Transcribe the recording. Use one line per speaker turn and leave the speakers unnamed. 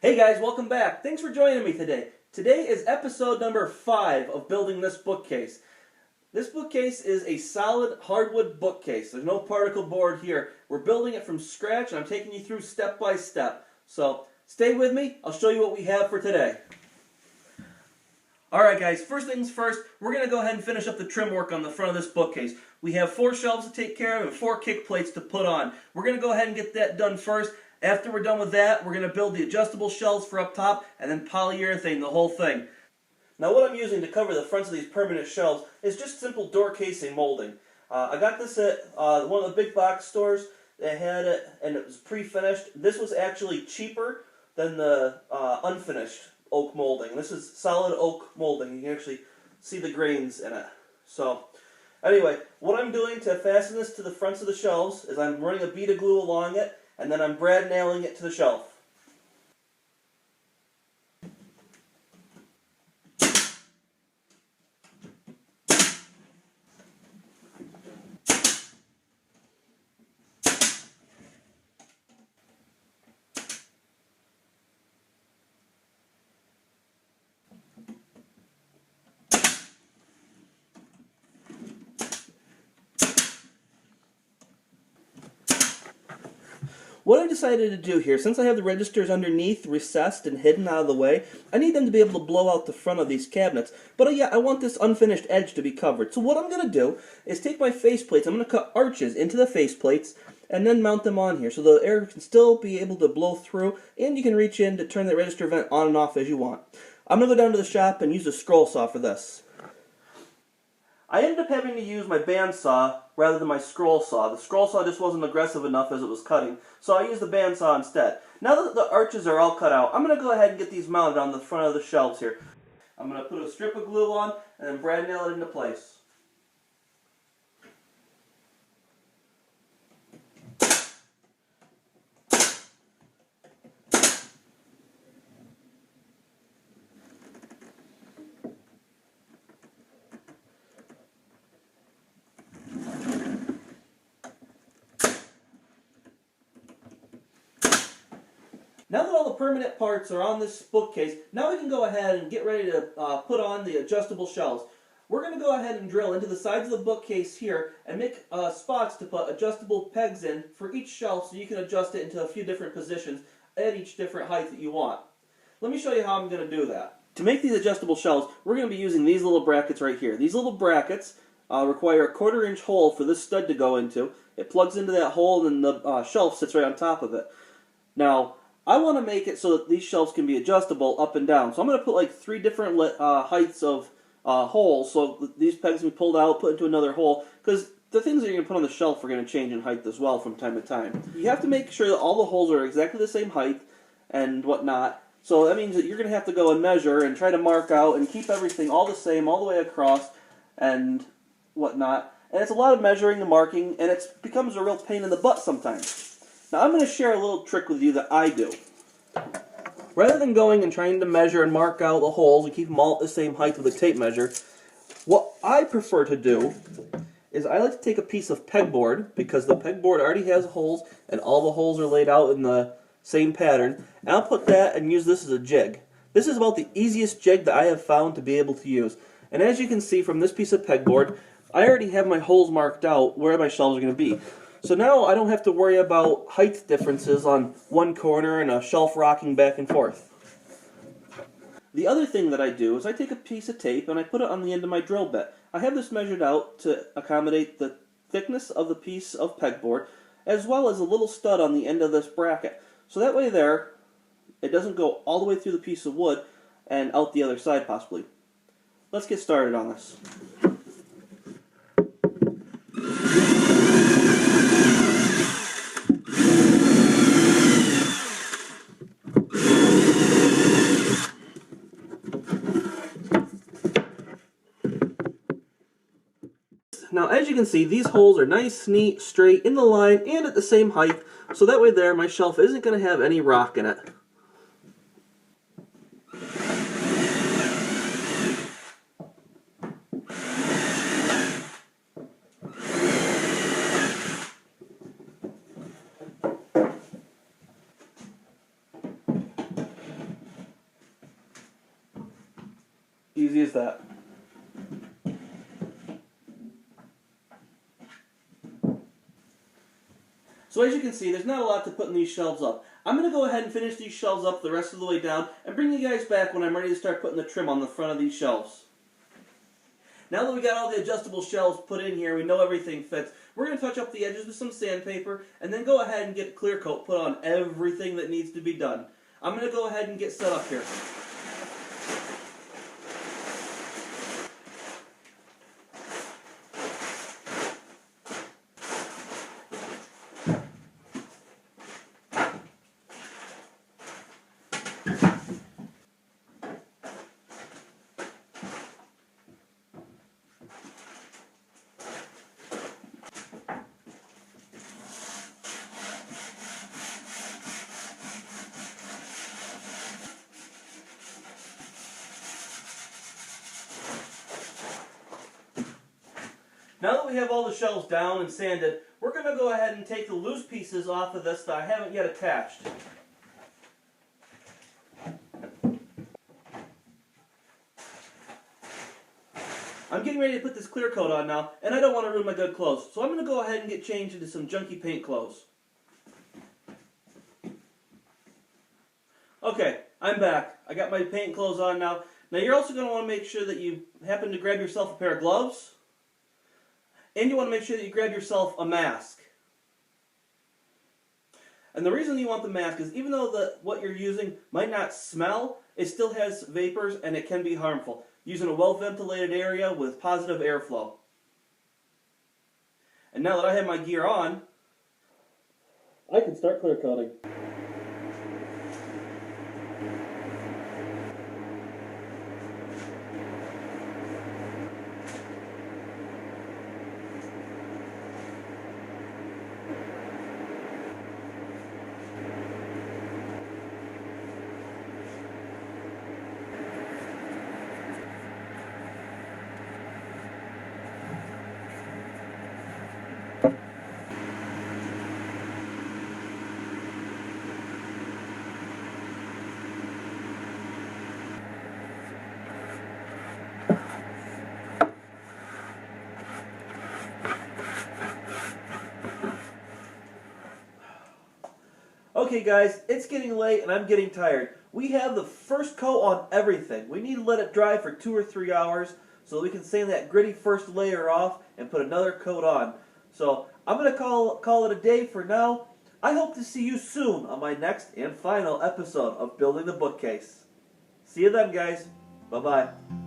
Hey guys, welcome back. Thanks for joining me today. Today is episode number 5 of building this bookcase. This bookcase is a solid hardwood bookcase. There's no particle board here. We're building it from scratch and I'm taking you through step by step. So stay with me. I'll show you what we have for today. Alright guys, first things first, we're going to go ahead and finish up the trim work on the front of this bookcase. We have 4 shelves to take care of and 4 kick plates to put on. We're going to go ahead and get that done first. After we're done with that, we're going to build the adjustable shelves for up top and then polyurethane the whole thing. Now what I'm using to cover the fronts of these permanent shelves is just simple door casing molding. I got this at one of the big box stores. They had it and it was pre-finished. This was actually cheaper than the unfinished oak molding. This is solid oak molding. You can actually see the grains in it. So anyway, what I'm doing to fasten this to the fronts of the shelves is I'm running a bead of glue along it and then I'm brad nailing it to the shelf. What I decided to do here, since I have the registers underneath, recessed and hidden out of the way, I need them to be able to blow out the front of these cabinets. But yeah, I want this unfinished edge to be covered. So what I'm going to do is take my faceplates, I'm going to cut arches into the faceplates, and then mount them on here so the air can still be able to blow through, and you can reach in to turn the register vent on and off as you want. I'm going to go down to the shop and use a scroll saw for this. I ended up having to use my bandsaw rather than my scroll saw. The scroll saw just wasn't aggressive enough as it was cutting, so I used the bandsaw instead. Now that the arches are all cut out, I'm going to go ahead and get these mounted on the front of the shelves here. I'm going to put a strip of glue on and then brad nail it into place. Now that all the permanent parts are on this bookcase, now we can go ahead and get ready to put on the adjustable shelves. We're going to go ahead and drill into the sides of the bookcase here and make spots to put adjustable pegs in for each shelf so you can adjust it into a few different positions at each different height that you want. Let me show you how I'm going to do that. To make these adjustable shelves, we're going to be using these little brackets right here. These little brackets require a 1/4 inch hole for this stud to go into. It plugs into that hole and the shelf sits right on top of it. Now, I want to make it so that these shelves can be adjustable up and down. So I'm going to put like 3 different heights of holes so these pegs can be pulled out, put into another hole, because the things that you're going to put on the shelf are going to change in height as well from time to time. You have to make sure that all the holes are exactly the same height and whatnot. So that means that you're going to have to go and measure and try to mark out and keep everything all the same all the way across and whatnot. And it's a lot of measuring and marking, and it becomes a real pain in the butt sometimes. Now I'm going to share a little trick with you that I do. Rather than going and trying to measure and mark out the holes and keep them all at the same height with a tape measure, what I prefer to do is I like to take a piece of pegboard, because the pegboard already has holes and all the holes are laid out in the same pattern, and I'll put that and use this as a jig. This is about the easiest jig that I have found to be able to use. And as you can see from this piece of pegboard, I already have my holes marked out where my shelves are going to be. So now I don't have to worry about height differences on one corner and a shelf rocking back and forth. The other thing that I do is I take a piece of tape and I put it on the end of my drill bit. I have this measured out to accommodate the thickness of the piece of pegboard as well as a little stud on the end of this bracket. So that way there, it doesn't go all the way through the piece of wood and out the other side possibly. Let's get started on this. Now as you can see, these holes are nice, neat, straight, in the line, and at the same height, so that way there my shelf isn't going to have any rock in it. easy as that. So as you can see, there's not a lot to put in these shelves up. I'm going to go ahead and finish these shelves up the rest of the way down and bring you guys back when I'm ready to start putting the trim on the front of these shelves. Now that we got all the adjustable shelves put in here, we know everything fits, we're going to touch up the edges with some sandpaper and then go ahead and get clear coat put on everything that needs to be done. I'm going to go ahead and get set up here. Now that we have all the shelves down and sanded, we're going to go ahead and take the loose pieces off of this that I haven't yet attached. I'm getting ready to put this clear coat on now, and I don't want to ruin my good clothes, so I'm going to go ahead and get changed into some junky paint clothes. Okay, I'm back. I got my paint clothes on now. Now you're also going to want to make sure that you happen to grab yourself a pair of gloves. And you want to make sure that you grab yourself a mask. And the reason you want the mask is even though what you're using might not smell, it still has vapors and it can be harmful. Using a well-ventilated area with positive airflow. And now that I have my gear on, I can start clear coating. Okay guys, it's getting late and I'm getting tired. We have the first coat on everything. We need to let it dry for 2 or 3 hours so that we can sand that gritty first layer off and put another coat on. So I'm going to call it a day for now. I hope to see you soon on my next and final episode of Building the Bookcase. See you then guys. Bye-bye.